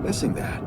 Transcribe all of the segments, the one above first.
missing that.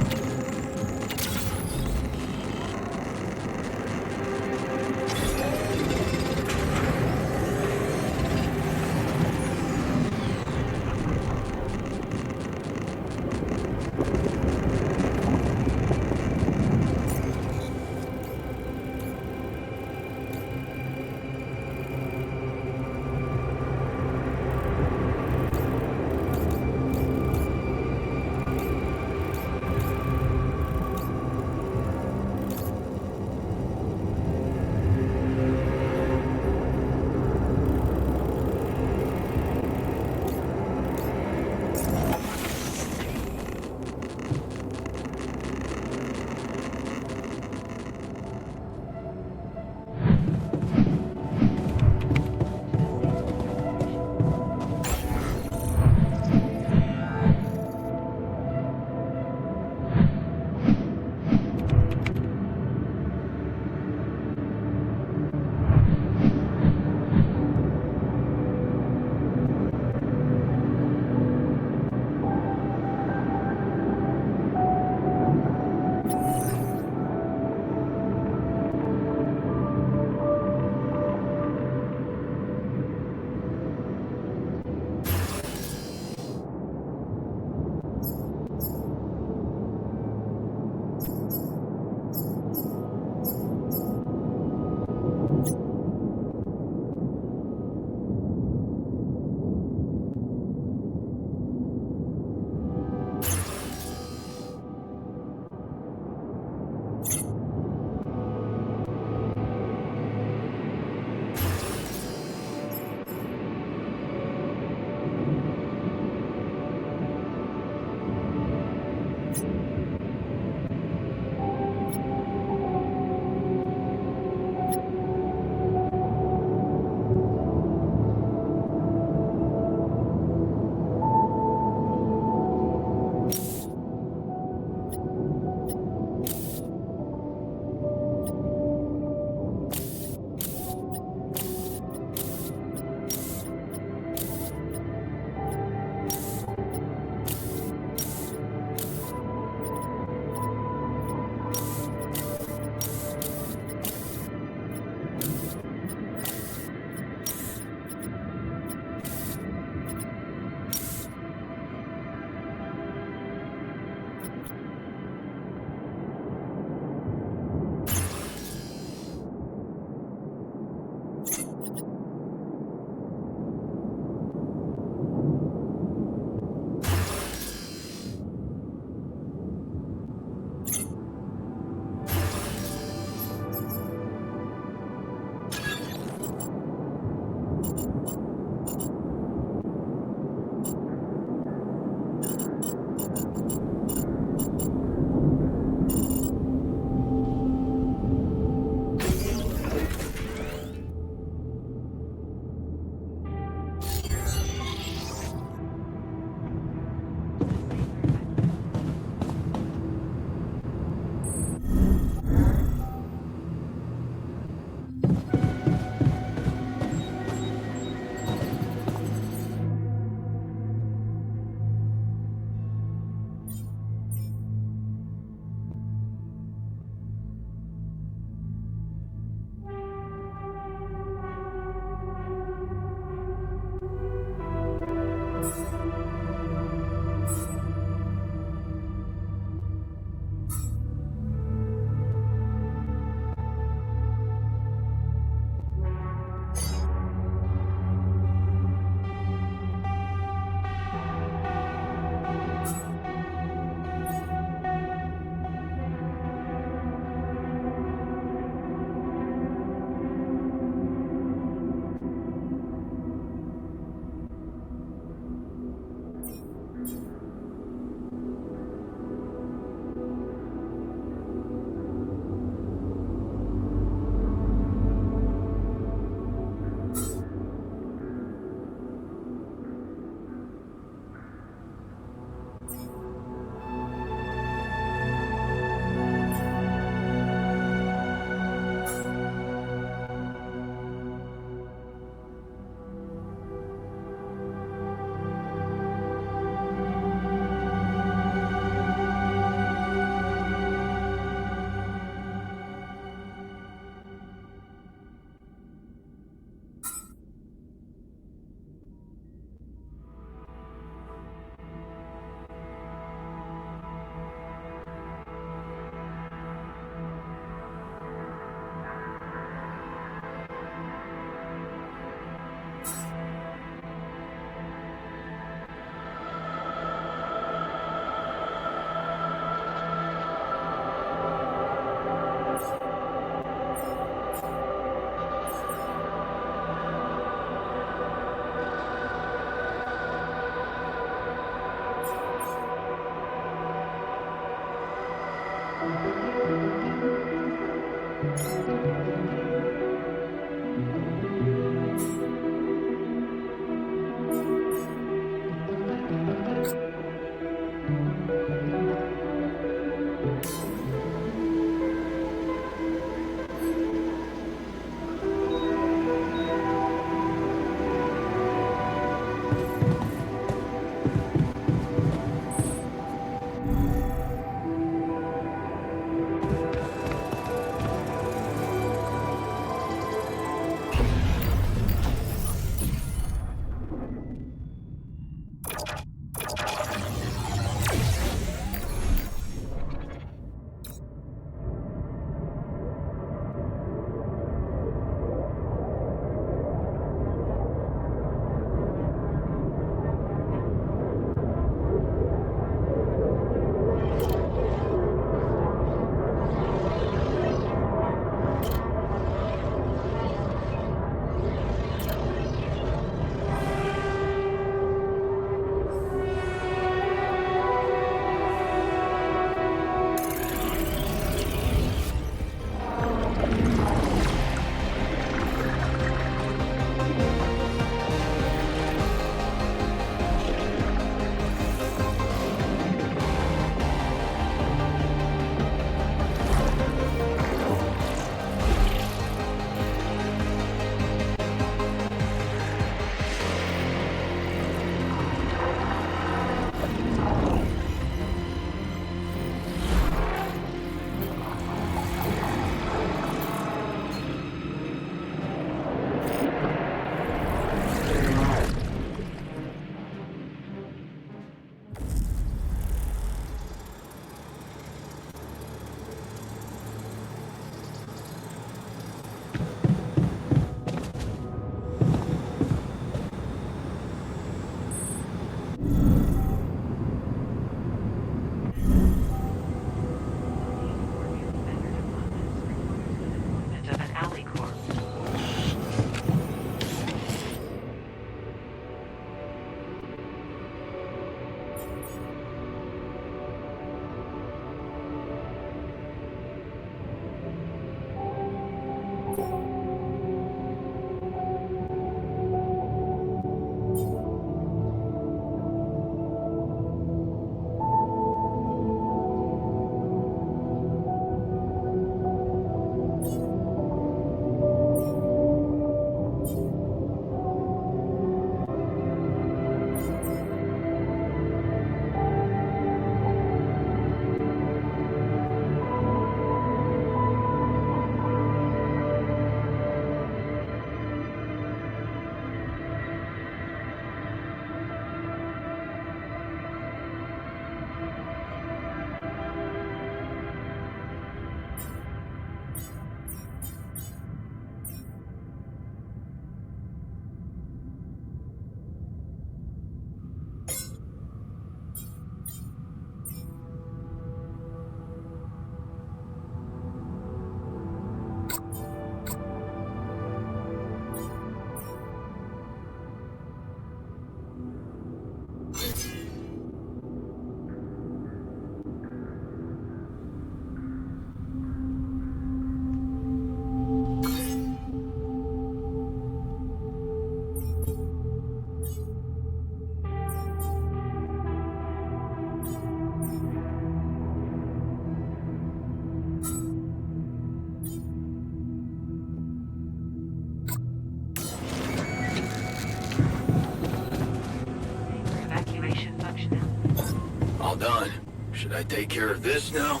All done. Should I take care of this now?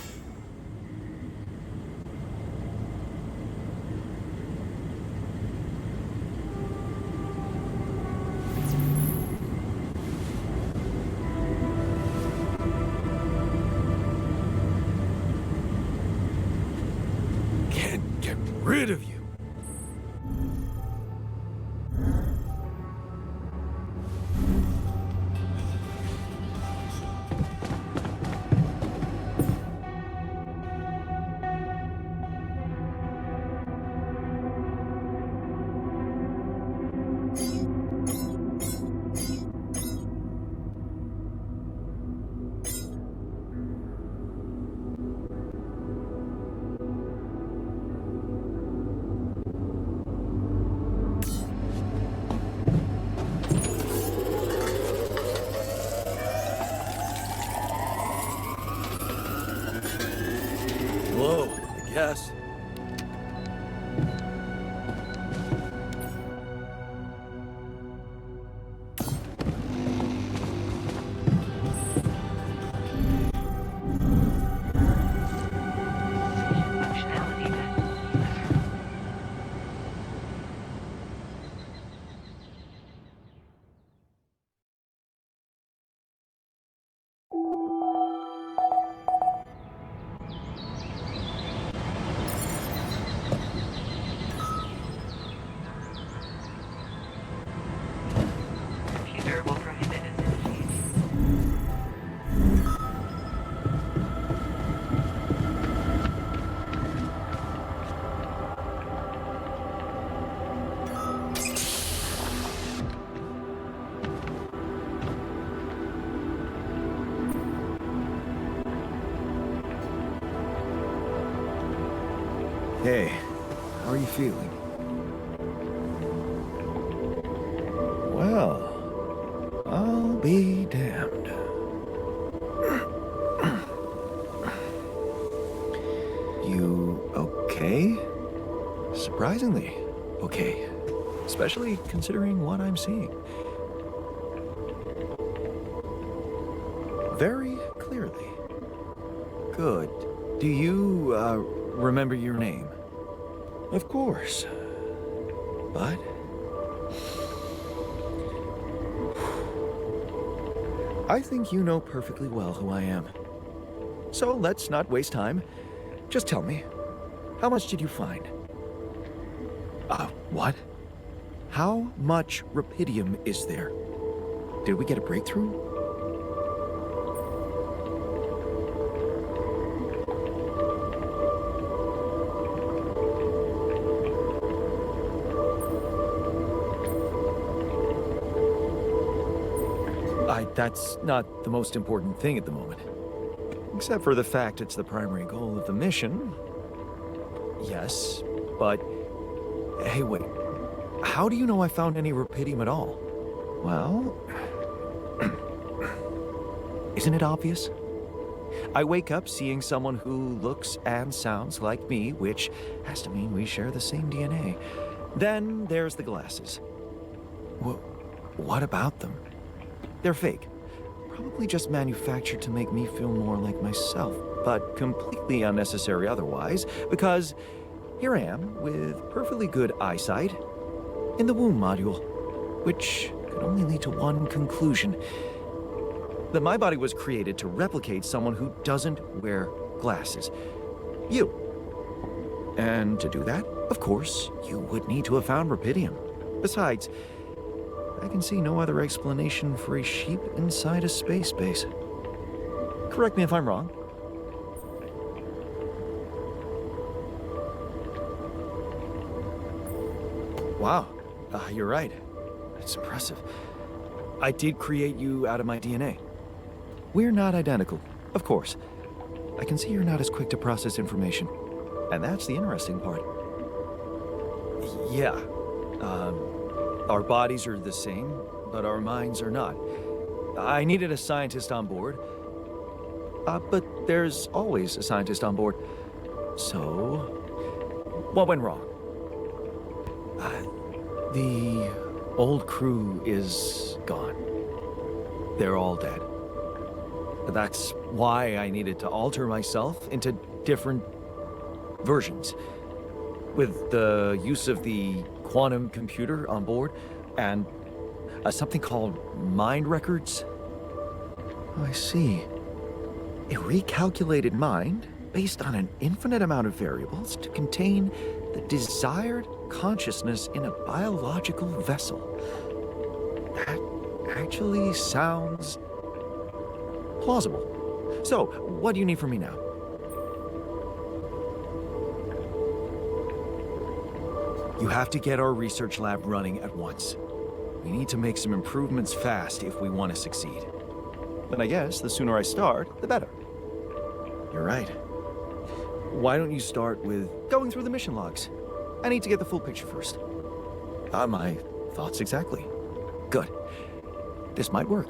Can't get rid of you. slow, I guess. Hey, how are you feeling? Well, I'll be damned. You okay? Surprisingly okay. Especially considering what I'm seeing. Very clearly. Good. Do you, remember your name? Of course. But... I think you know perfectly well who I am. So let's not waste time. Just tell me, how much did you find? What? How much rupidium is there? Did we get a breakthrough? That's not the most important thing at the moment. Except for the fact it's the primary goal of the mission. Yes, but... Hey, wait. How do you know I found any rupidium at all? Well... Isn't it obvious? I wake up seeing someone who looks and sounds like me, which has to mean we share the same DNA. Then there's the glasses. What about them? They're fake. Probably just manufactured to make me feel more like myself, but completely unnecessary otherwise, because here I am with perfectly good eyesight in the womb module, which could only lead to one conclusion: that my body was created to replicate someone who doesn't wear glasses. You. And to do that, of course, you would need to have found rupidium. Besides, I can see no other explanation for a sheep inside a space base. Correct me if I'm wrong. Wow, you're right. It's impressive. I did create you out of my DNA. We're not identical, of course. I can see you're not as quick to process information. And that's the interesting part. Yeah, our bodies are the same, but our minds are not. I needed a scientist on board. But there's always a scientist on board. So, what went wrong? The old crew is gone. They're all dead. That's why I needed to alter myself into different versions. With the use of the quantum computer on board, and something called mind records. Oh, I see. A recalculated mind based on an infinite amount of variables to contain the desired consciousness in a biological vessel. That actually sounds plausible. So, what do you need from me now? You have to get our research lab running at once. We need to make some improvements fast if we want to succeed. Then I guess the sooner I start, the better. You're right. Why don't you start with going through the mission logs? I need to get the full picture first. My thoughts exactly. Good. This might work.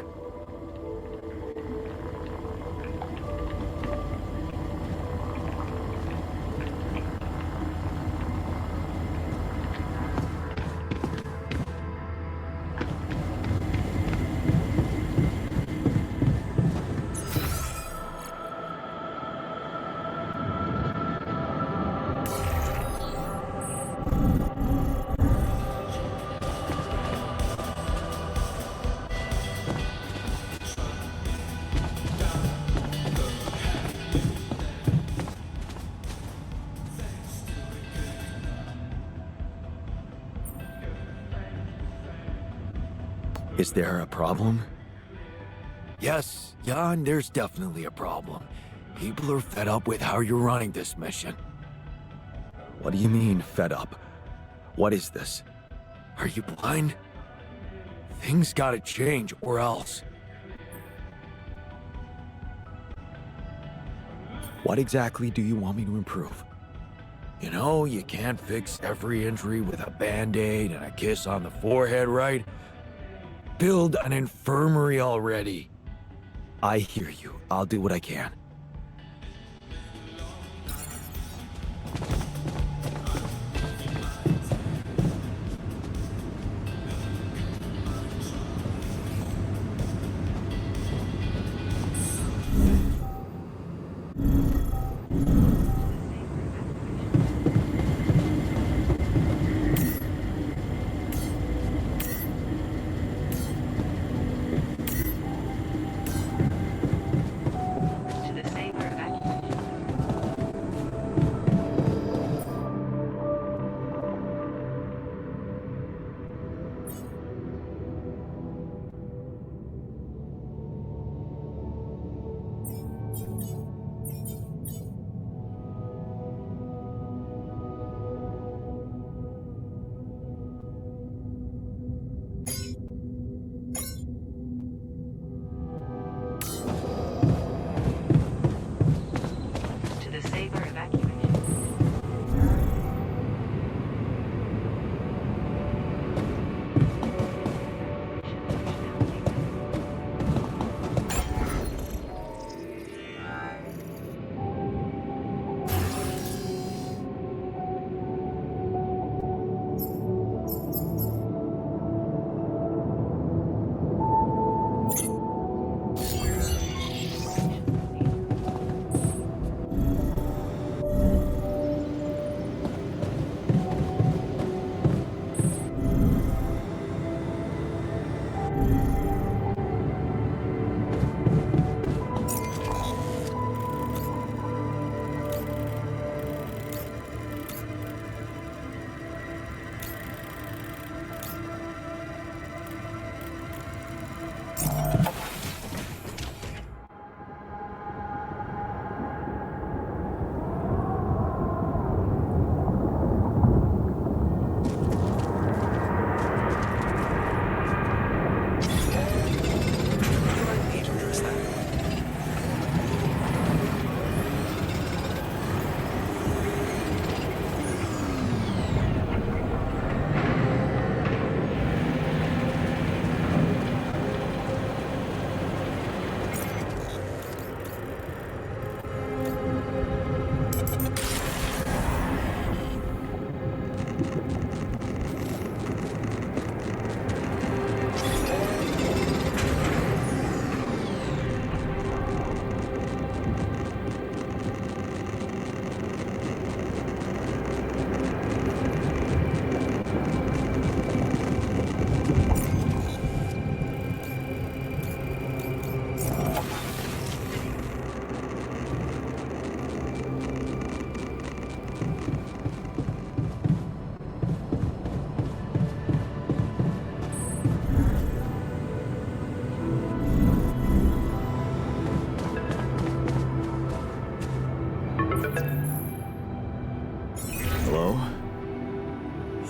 Is there a problem? Yes, Jan, there's definitely a problem. People are fed up with how you're running this mission. What do you mean, fed up? What is this? Are you blind? Things gotta change, or else. What exactly do you want me to improve? You know, you can't fix every injury with a band-aid and a kiss on the forehead, right? Build an infirmary already. I hear you. I'll do what I can.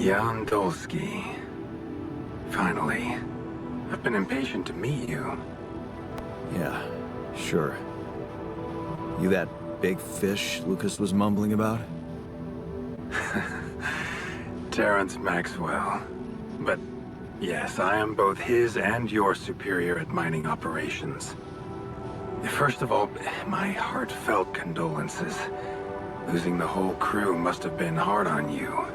Jan Dolski. Finally. I've been impatient to meet you. Yeah, sure. You that big fish Lucas was mumbling about? Terrence Maxwell. But yes, I am both his and your superior at mining operations. First of all, my heartfelt condolences. Losing the whole crew must have been hard on you.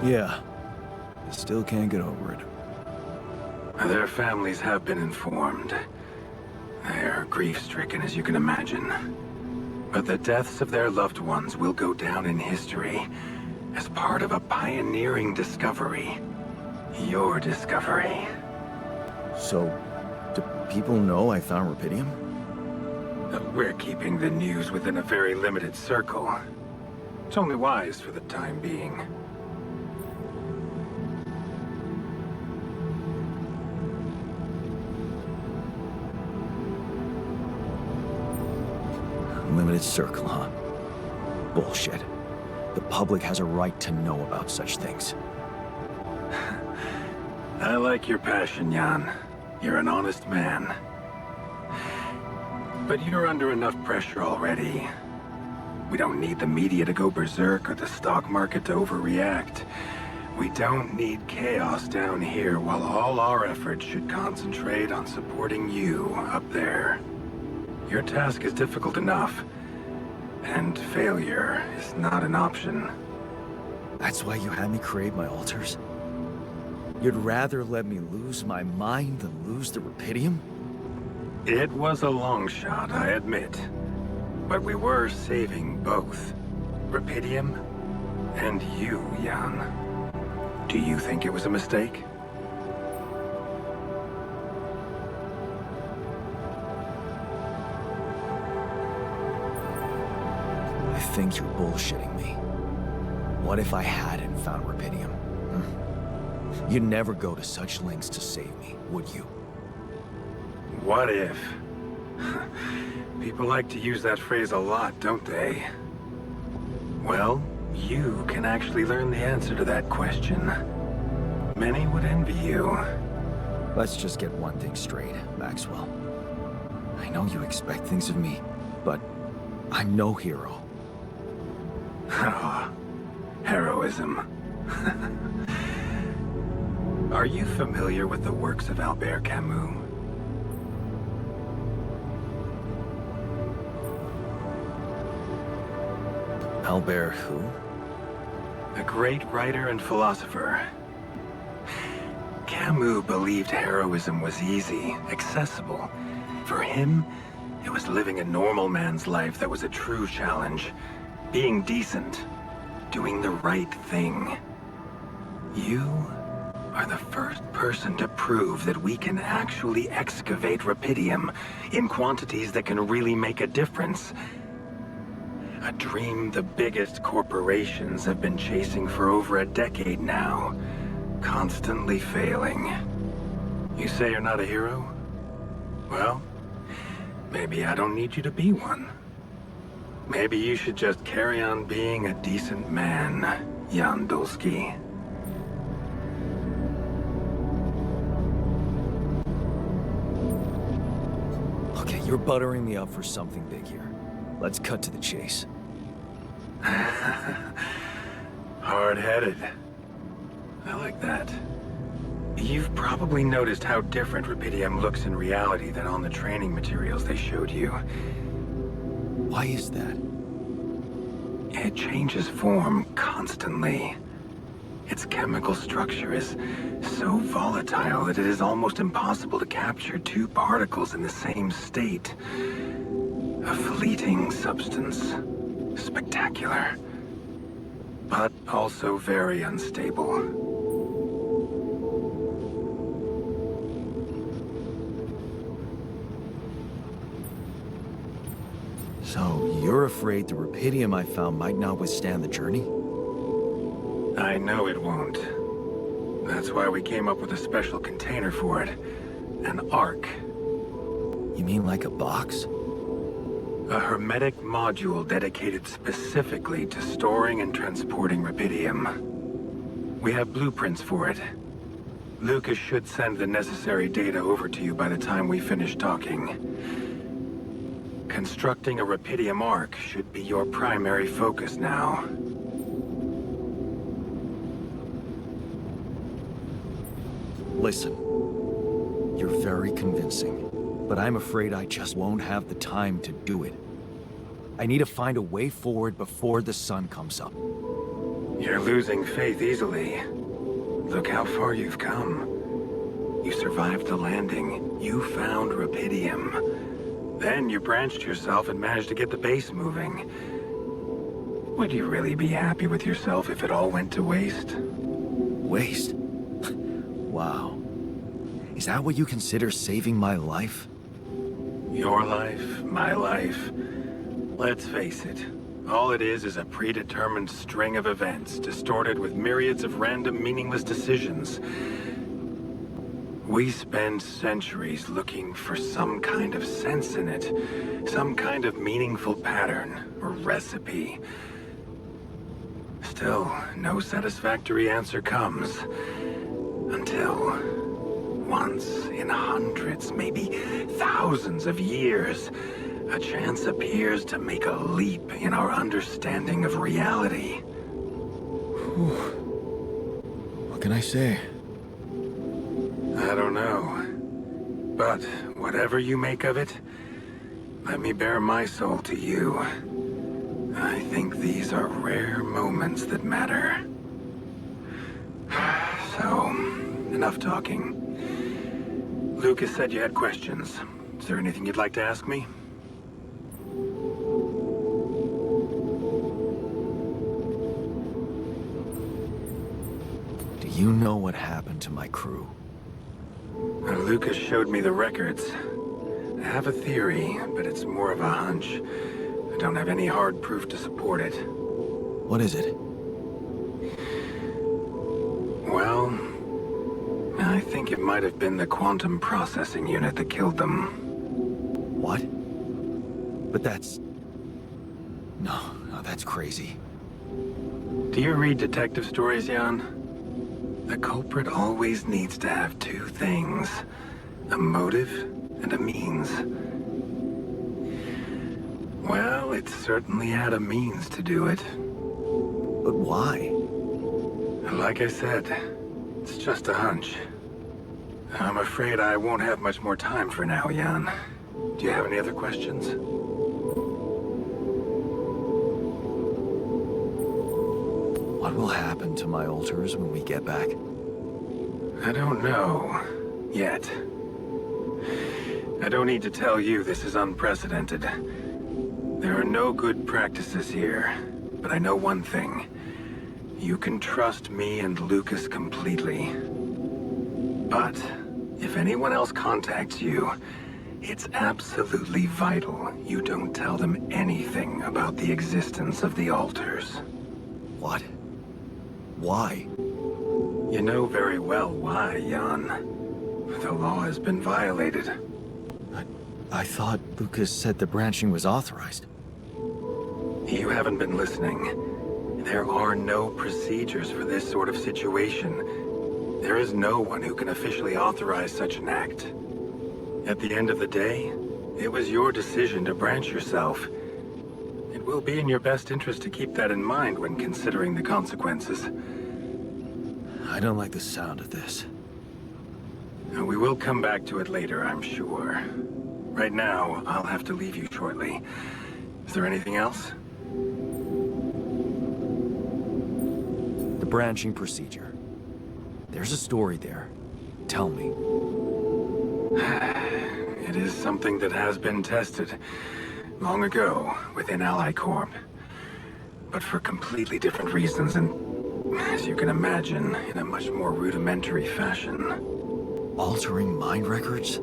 Yeah. I still can't get over it. Their families have been informed. They're grief-stricken, as you can imagine. But the deaths of their loved ones will go down in history as part of a pioneering discovery. Your discovery. So, do people know I found rubidium? But we're keeping the news within a very limited circle. It's only wise for the time being. Limited circle, huh? Bullshit. The public has a right to know about such things. I like your passion, Jan. You're an honest man. But you're under enough pressure already. We don't need the media to go berserk or the stock market to overreact. We don't need chaos down here while all our efforts should concentrate on supporting you up there. Your task is difficult enough, and failure is not an option. That's why you had me create my altars? You'd rather let me lose my mind than lose the Rapidium? It was a long shot, I admit. But we were saving both. Rapidium and you, Jan. Do you think it was a mistake? I think you're bullshitting me. What if I hadn't found Rapidium? You'd never go to such lengths to save me, would you? What if? People like to use that phrase a lot, don't they? Well, you can actually learn the answer to that question. Many would envy you. Let's just get one thing straight, Maxwell. I know you expect things of me, but I'm no hero. Ah, heroism. Are you familiar with the works of Albert Camus? Albert who? A great writer and philosopher. Camus believed heroism was easy, accessible. For him, it was living a normal man's life that was a true challenge. Being decent. Doing the right thing. You are the first person to prove that we can actually excavate Rapidium in quantities that can really make a difference. A dream the biggest corporations have been chasing for over a decade now, constantly failing. You say you're not a hero? Well, maybe I don't need you to be one. Maybe you should just carry on being a decent man, Jan Dolski. Okay, you're buttering me up for something big here. Let's cut to the chase. Hard-headed. I like that. You've probably noticed how different Rapidium looks in reality than on the training materials they showed you. Why is that? It changes form constantly. Its chemical structure is so volatile that it is almost impossible to capture two particles in the same state. A fleeting substance. Spectacular. But also very unstable. So, you're afraid the Rapidium I found might not withstand the journey? I know it won't. That's why we came up with a special container for it. An ark. You mean like a box? A hermetic module dedicated specifically to storing and transporting Rapidium. We have blueprints for it. Lucas should send the necessary data over to you by the time we finish talking. Constructing a Rapidium ark should be your primary focus now. Listen, you're very convincing, but I'm afraid I just won't have the time to do it. I need to find a way forward before the sun comes up. You're losing faith easily. Look how far you've come. You survived the landing. You found Rapidium. Then you branched yourself and managed to get the base moving. Would you really be happy with yourself if it all went to waste? Waste? Wow. Is that what you consider saving my life? Your life, my life. Let's face it, all it is a predetermined string of events, distorted with myriads of random, meaningless decisions. We spend centuries looking for some kind of sense in it, some kind of meaningful pattern or recipe. Still, no satisfactory answer comes. Until, once in hundreds, maybe thousands of years, a chance appears to make a leap in our understanding of reality. What can I say? I don't know. But whatever you make of it, let me bare my soul to you. I think these are rare moments that matter. So, enough talking. Lucas said you had questions. Is there anything you'd like to ask me? Do you know what happened to my crew? Lucas showed me the records. I have a theory, but it's more of a hunch. I don't have any hard proof to support it. What is it? Well, I think it might have been the quantum processing unit that killed them. What? But that's... No, that's crazy. Do you read detective stories, Jan? The culprit always needs to have two things. A motive and a means. Well, it certainly had a means to do it. But why? Like I said, it's just a hunch. I'm afraid I won't have much more time for now, Jan. Do you have any other questions? What will happen to my alters when we get back? I don't know. Yet. I don't need to tell you this is unprecedented. There are no good practices here. But I know one thing. You can trust me and Lucas completely. But if anyone else contacts you, it's absolutely vital you don't tell them anything about the existence of the alters. What? Why? You know very well why, Jan. The law has been violated. I thought Lucas said the branching was authorized. You haven't been listening. There are no procedures for this sort of situation. There is no one who can officially authorize such an act. At the end of the day, it was your decision to branch yourself. It will be in your best interest to keep that in mind when considering the consequences. I don't like the sound of this. We will come back to it later, I'm sure. Right now, I'll have to leave you shortly. Is there anything else? The branching procedure. There's a story there. Tell me. It is something that has been tested long ago within Ally Corp. But for completely different reasons and, as you can imagine, in a much more rudimentary fashion. Altering mind records?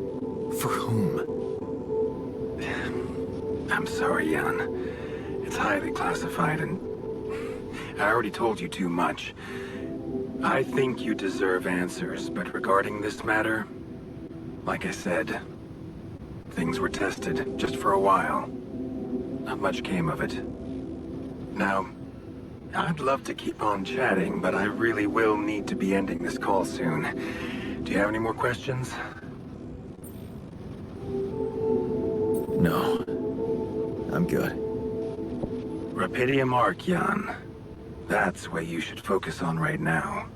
For whom? I'm sorry, Jan. It's highly classified and I already told you too much. I think you deserve answers, but regarding this matter, like I said, things were tested just for a while. Not much came of it. Now, I'd love to keep on chatting, but I really will need to be ending this call soon. Do you have any more questions? No. I'm good. Rapidium Arc, Jan. That's what you should focus on right now.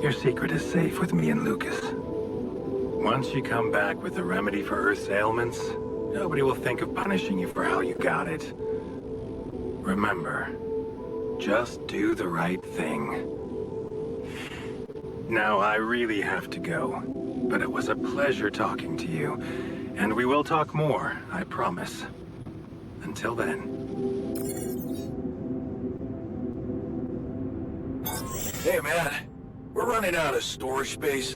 Your secret is safe with me and Lucas. Once you come back with a remedy for Earth's ailments, nobody will think of punishing you for how you got it. Remember, just do the right thing. Now, I really have to go, but it was a pleasure talking to you, and we will talk more, I promise. Until then. Hey, man. We're running out of storage space.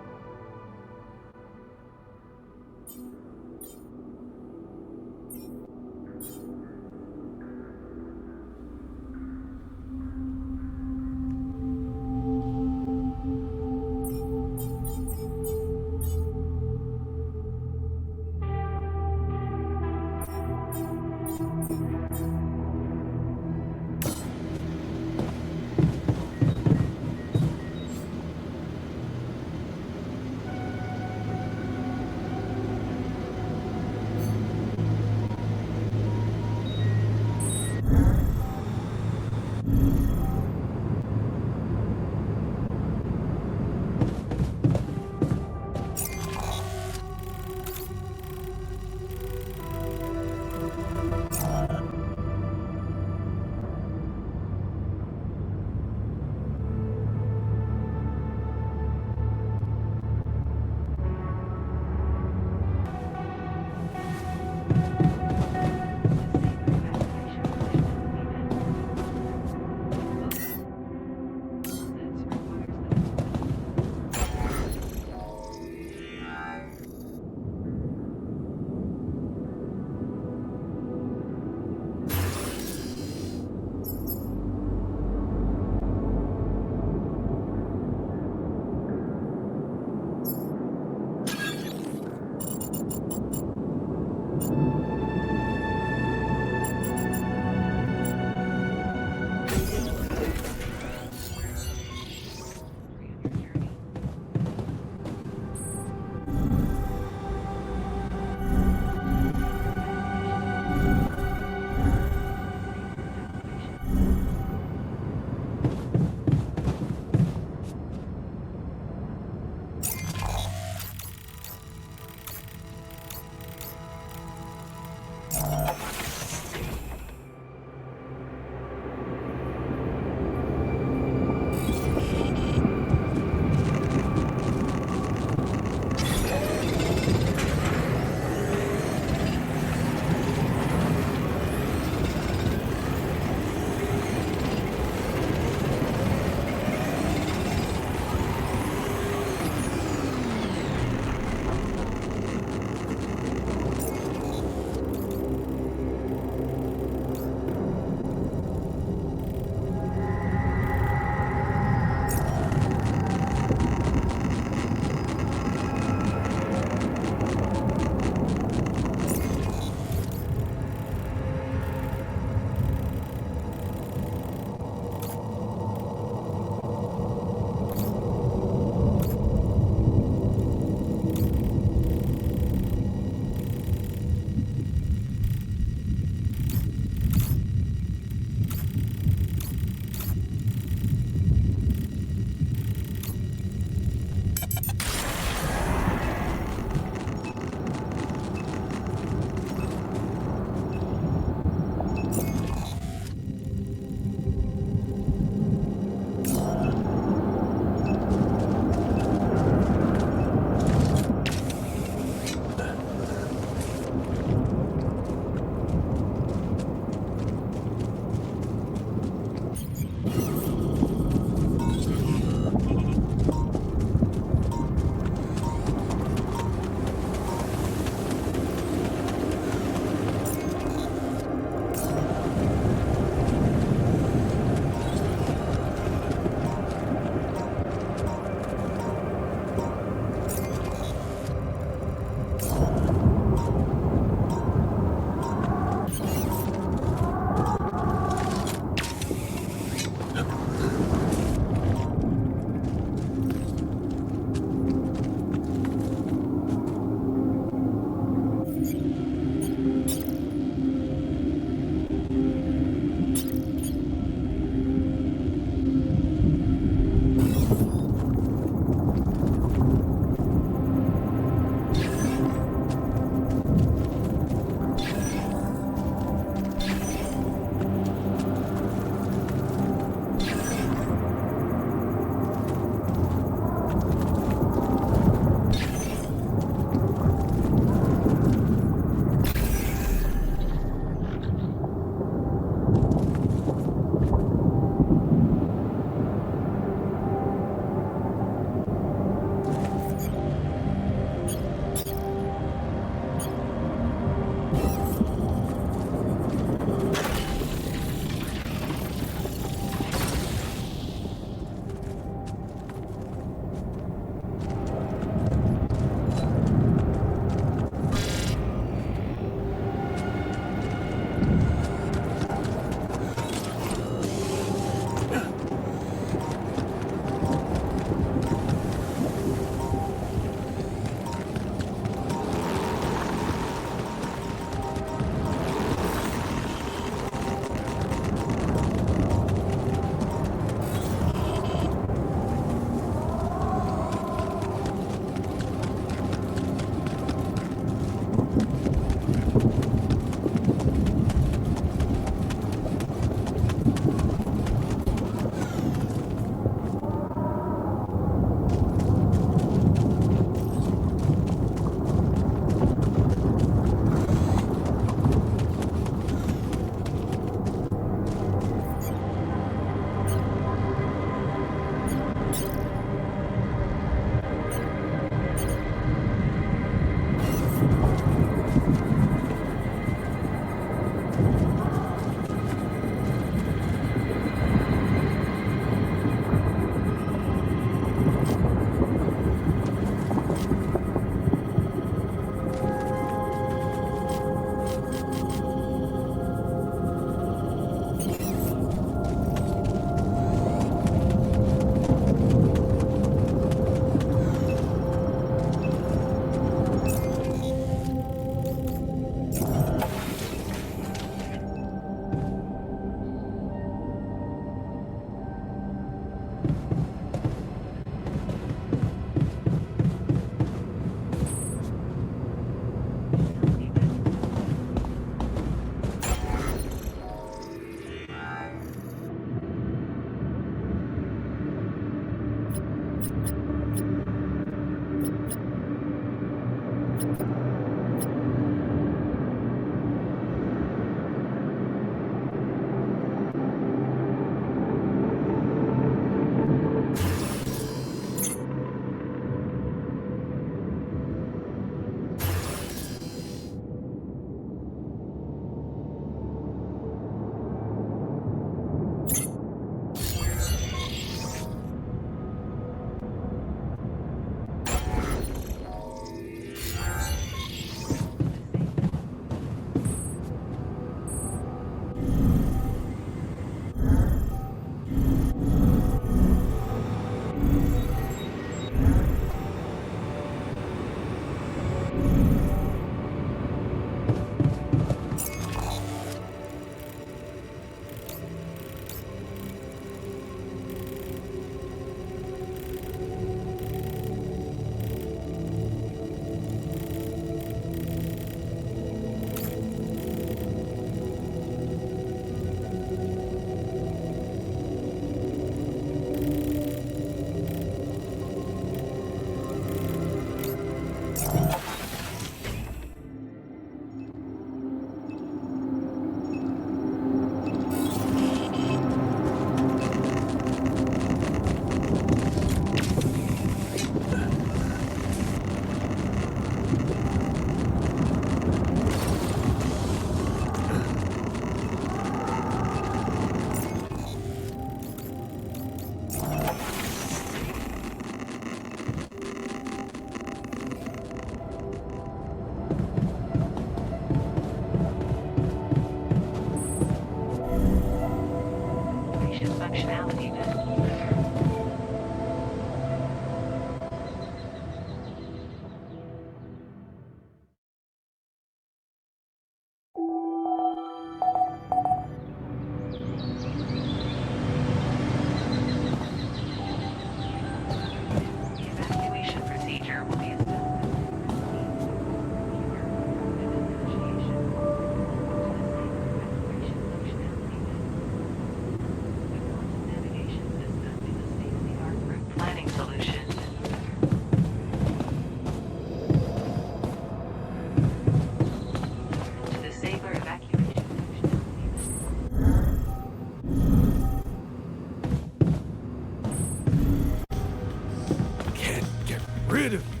rid of you.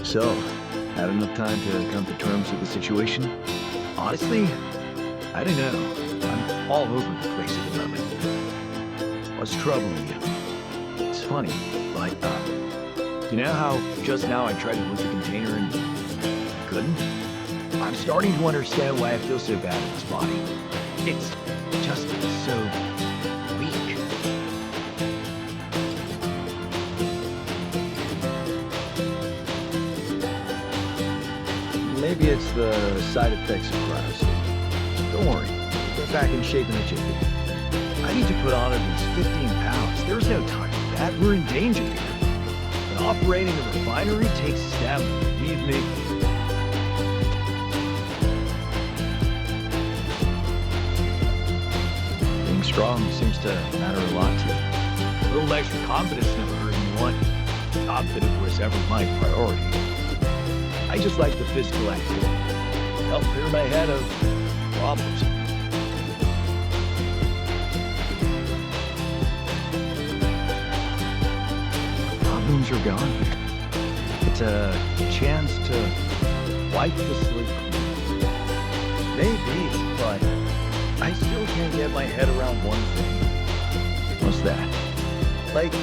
So, had enough time to come to terms with the situation? Honestly, I don't know. I'm all over the place at the moment. What's troubling you? It's funny, like, you know how just now I tried to lift the container and couldn't? I'm starting to understand why I feel so bad in this body. It's just so weak. Maybe it's the side effects of cryosuit. Don't worry, get back in shape in a jiffy. I need to put on at least 15 pounds. There's no time for that. that, we're in danger here. And operating a refinery takes stamina, believe me. Being strong seems to matter a lot to you. A little extra confidence never hurt anyone. Not that it was ever my priority. I just like the physical activity. Help clear my head of problems. Problems are gone here. It's a chance to wipe the slate clean. Maybe, but I still can't get my head around one thing. What's that? Like,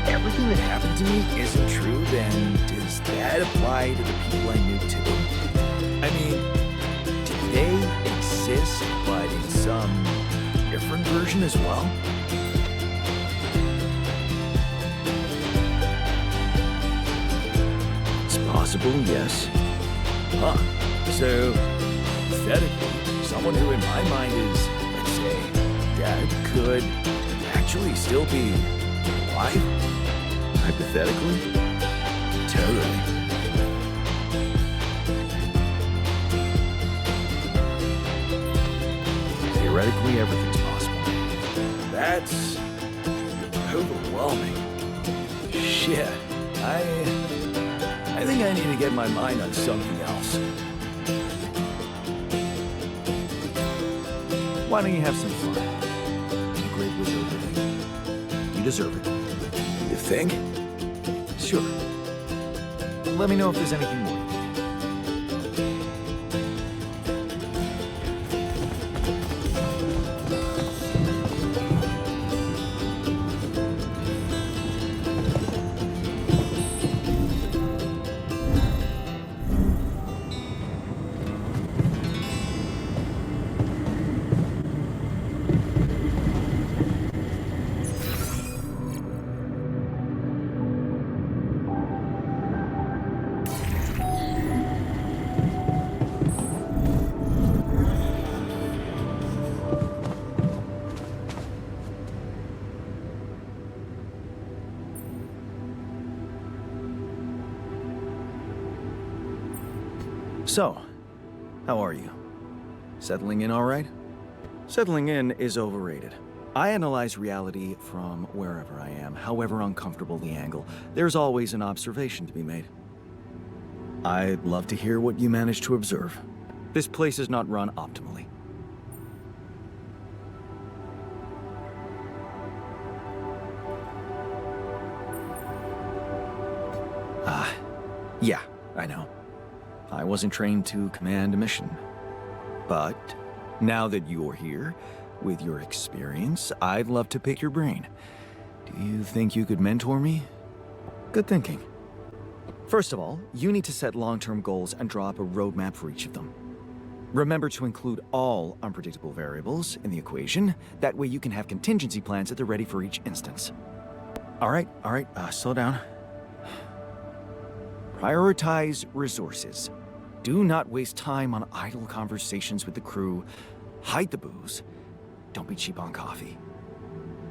everything that happened to me isn't true, then does that apply to the people I knew too? I mean, do they exist, but in some different version as well? It's possible, yes. Huh. So, hypothetically, someone who in my mind is, let's say, dead, could actually still be alive? Hypothetically? Totally. Theoretically, everything's possible. That's overwhelming. Shit. I think I need to get my mind on something else. Why don't you have some fun? Be great with everything. You deserve it. You think? Sure. Let me know if there's anything more. So, how are you? Settling in all right? Settling in is overrated. I analyze reality from wherever I am, however uncomfortable the angle. There's always an observation to be made. I'd love to hear what you managed to observe. This place is not run optimally. Yeah, I know. I wasn't trained to command a mission. But now that you're here, with your experience, I'd love to pick your brain. Do you think you could mentor me? Good thinking. First of all, you need to set long-term goals and draw up a roadmap for each of them. Remember to include all unpredictable variables in the equation. That way you can have contingency plans at the ready for each instance. All right, slow down. Prioritize resources. Do not waste time on idle conversations with the crew. Hide the booze. Don't be cheap on coffee.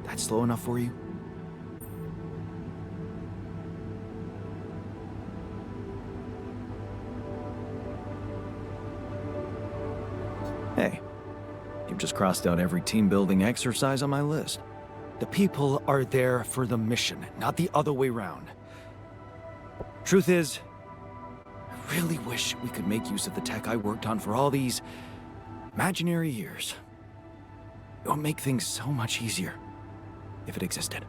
That's slow enough for you? Hey, you've just crossed out every team-building exercise on my list. The people are there for the mission, not the other way around. Truth is, I really wish we could make use of the tech I worked on for all these imaginary years. It would make things so much easier if it existed.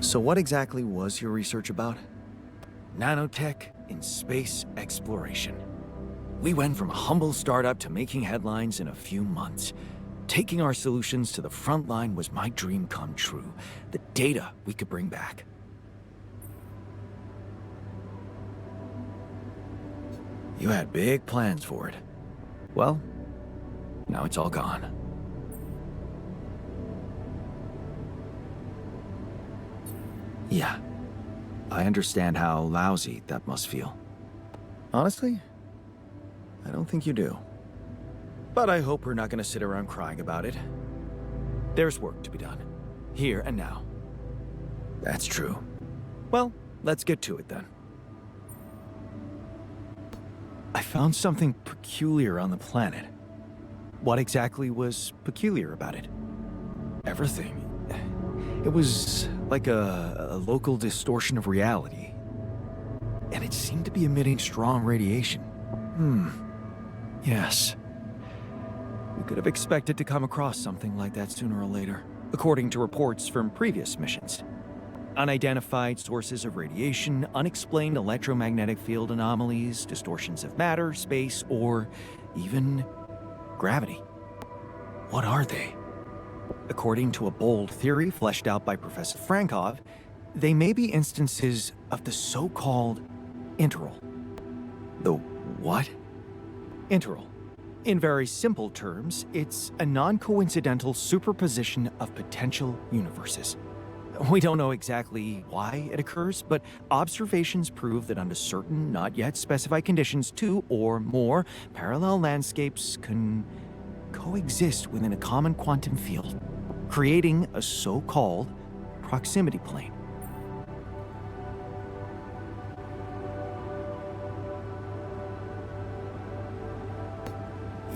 So what exactly was your research about? Nanotech in space exploration. We went from a humble startup to making headlines in a few months. Taking our solutions to the front line was my dream come true. The data we could bring back. You had big plans for it. Well, now it's all gone. Yeah, I understand how lousy that must feel. Honestly, I don't think you do. But I hope we're not going to sit around crying about it. There's work to be done, here and now. That's true. Well, let's get to it then. I found something peculiar on the planet. What exactly was peculiar about it? Everything. It was like a local distortion of reality. And it seemed to be emitting strong radiation. Yes. We could have expected to come across something like that sooner or later, according to reports from previous missions. Unidentified sources of radiation, unexplained electromagnetic field anomalies, distortions of matter, space, or even gravity. What are they? According to a bold theory fleshed out by Professor Frankov, they may be instances of the so-called interval. The what? Interval. In very simple terms, it's a non-coincidental superposition of potential universes. We don't know exactly why it occurs, but observations prove that under certain, not yet specified conditions, two or more parallel landscapes can coexist within a common quantum field, creating a so-called proximity plane.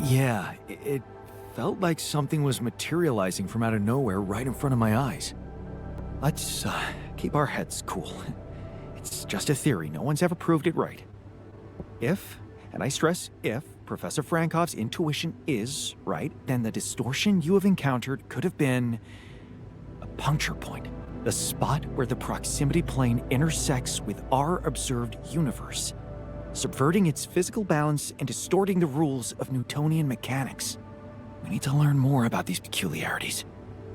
Yeah, it felt like something was materializing from out of nowhere right in front of my eyes. Let's keep our heads cool. It's just a theory. No one's ever proved it right. If, and I stress if, Professor Frankov's intuition is right, then the distortion you have encountered could have been a puncture point, the spot where the proximity plane intersects with our observed universe, subverting its physical balance and distorting the rules of Newtonian mechanics. We need to learn more about these peculiarities.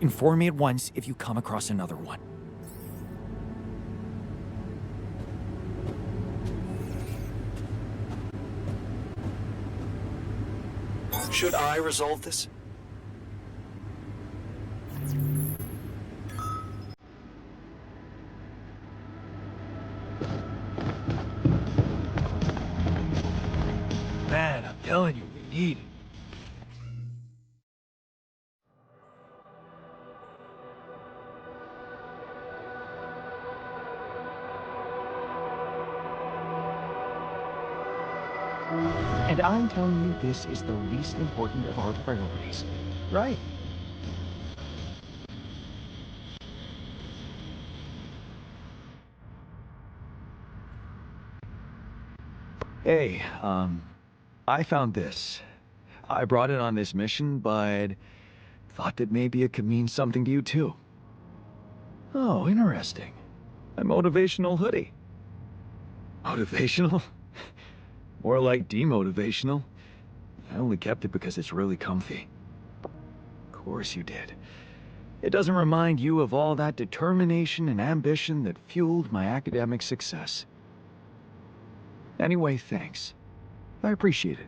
Inform me at once if you come across another one. Should I resolve this? Man, I'm telling you, we need it. And I'm telling you, this is the least important of our priorities, right? Hey, I found this. I brought it on this mission, but thought that maybe it could mean something to you too. Oh, interesting. A motivational hoodie. Motivational? More like demotivational. I only kept it because it's really comfy. Of course you did. It doesn't remind you of all that determination and ambition that fueled my academic success. Anyway, thanks. I appreciate it.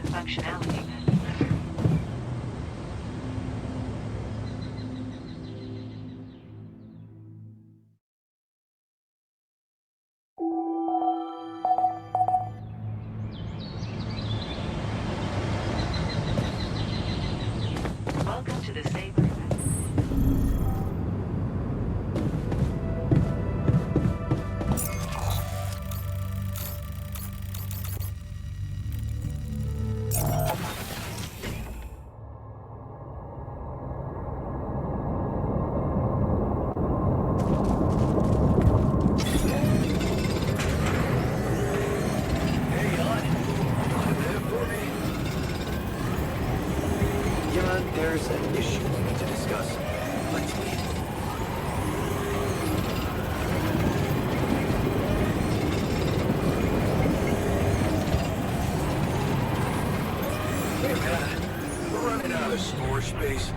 to functionality. Welcome to the Saber. Jan, there's an issue we need to discuss. Let's leave. Hey, man. We're running out of storage space.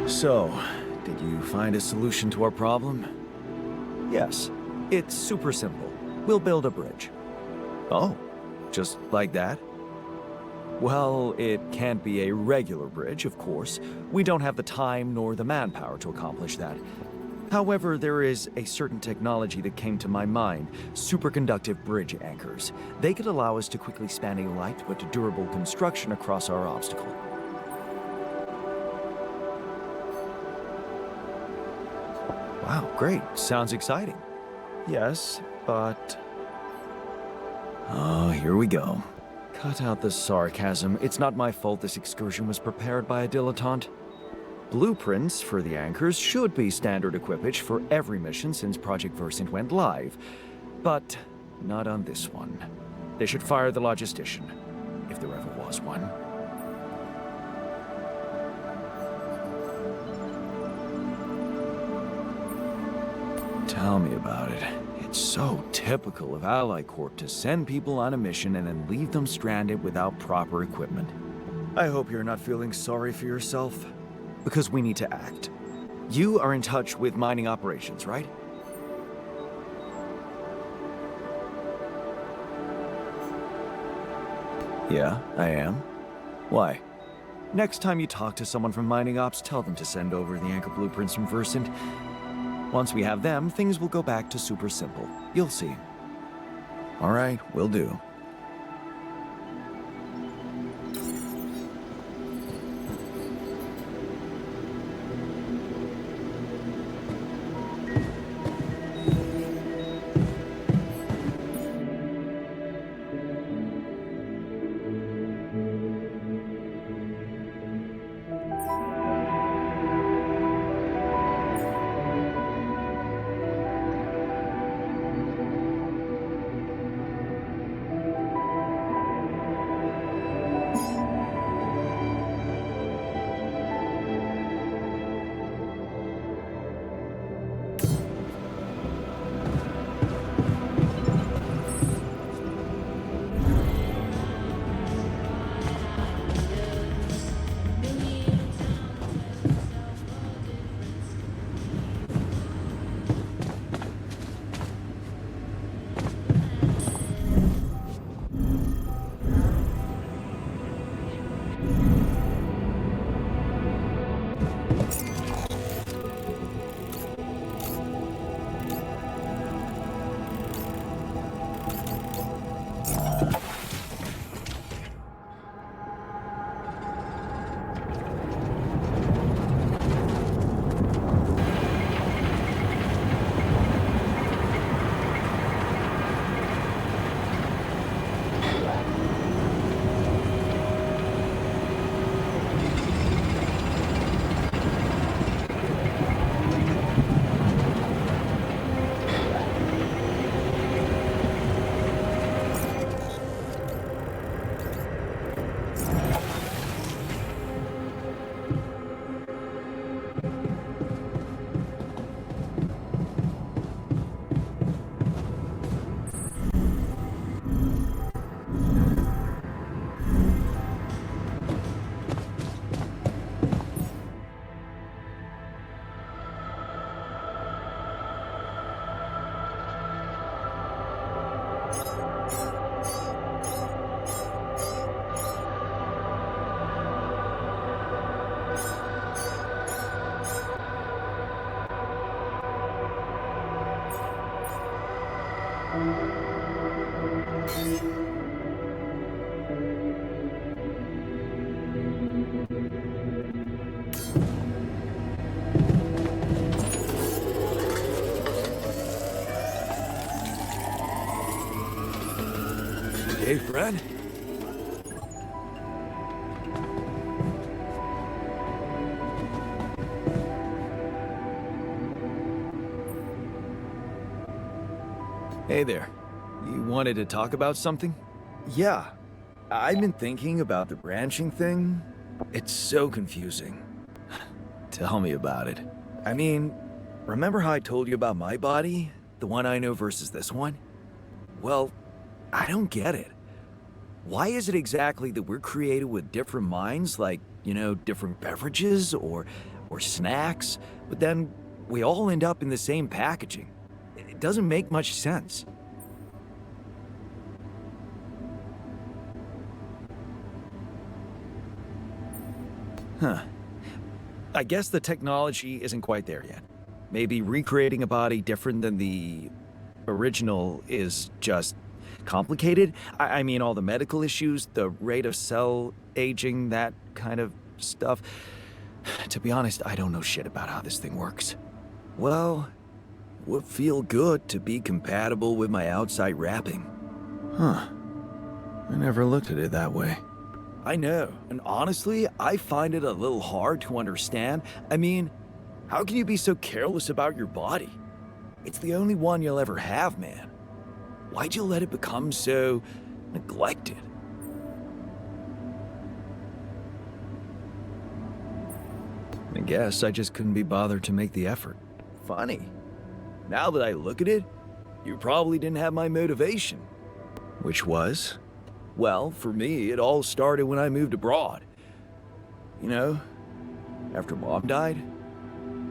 So, did you find a solution to our problem? Yes, it's super simple. We'll build a bridge. Oh, just like that? Well, it can't be a regular bridge, of course. We don't have the time nor the manpower to accomplish that. However, there is a certain technology that came to my mind, superconductive bridge anchors. They could allow us to quickly span a light but durable construction across our obstacle. Wow, great. Sounds exciting. Yes, but... Oh, here we go. Cut out the sarcasm. It's not my fault this excursion was prepared by a dilettante. Blueprints for the anchors should be standard equipage for every mission since Project Versant went live. But not on this one. They should fire the logistician, if there ever was one. Tell me about it. It's so typical of Ally Corp to send people on a mission and then leave them stranded without proper equipment. I hope you're not feeling sorry for yourself, because we need to act. You are in touch with mining operations, right? Yeah, I am. Why? Next time you talk to someone from mining ops, tell them to send over the anchor blueprints from Versant. Once we have them, things will go back to super simple. You'll see. All right, will do. Hey, friend. Hey there. You wanted to talk about something? Yeah. I've been thinking about the branching thing. It's so confusing. Tell me about it. I mean, remember how I told you about my body? The one I know versus this one? Well, I don't get it. Why is it exactly that we're created with different minds, like, you know, different beverages or snacks, but then we all end up in the same packaging? It doesn't make much sense. Huh. I guess the technology isn't quite there yet. Maybe recreating a body different than the original is just complicated. I mean, all the medical issues, the rate of cell aging, that kind of stuff. To be honest, I don't know shit about how this thing works. Well, it would feel good to be compatible with my outside wrapping. Huh. I never looked at it that way. I know, and honestly, I find it a little hard to understand. I mean, how can you be so careless about your body? It's the only one you'll ever have, man. Why'd you let it become so neglected? I guess I just couldn't be bothered to make the effort. Funny. Now that I look at it, you probably didn't have my motivation. Which was? Well, for me, it all started when I moved abroad. You know, after Mom died,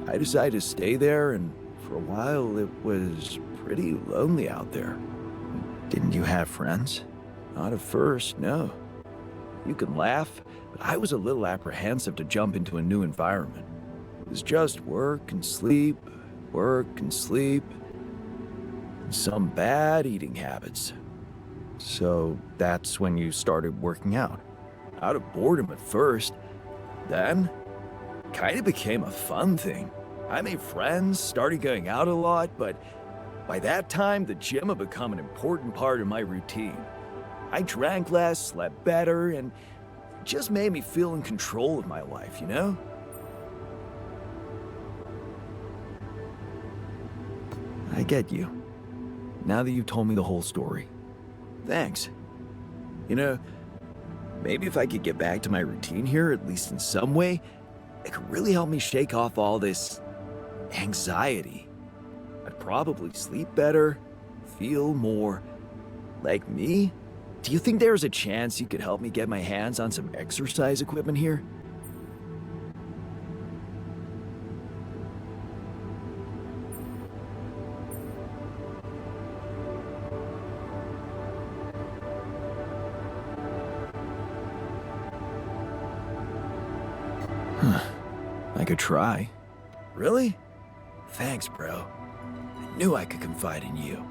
I decided to stay there, and for a while it was pretty lonely out there. Didn't you have friends? Not at first, no. You can laugh, but I was a little apprehensive to jump into a new environment. It was just work and sleep, and some bad eating habits. So that's when you started working out. Out of boredom at first. Then, kind of became a fun thing. I made friends, started going out a lot, but by that time, the gym had become an important part of my routine. I drank less, slept better, and it just made me feel in control of my life, you know? I get you. Now that you've told me the whole story. Thanks. You know, maybe if I could get back to my routine here, at least in some way, it could really help me shake off all this anxiety. I'd probably sleep better, feel more like me. Do you think there's a chance you could help me get my hands on some exercise equipment here? I could try. Really? Thanks, bro. I knew I could confide in you.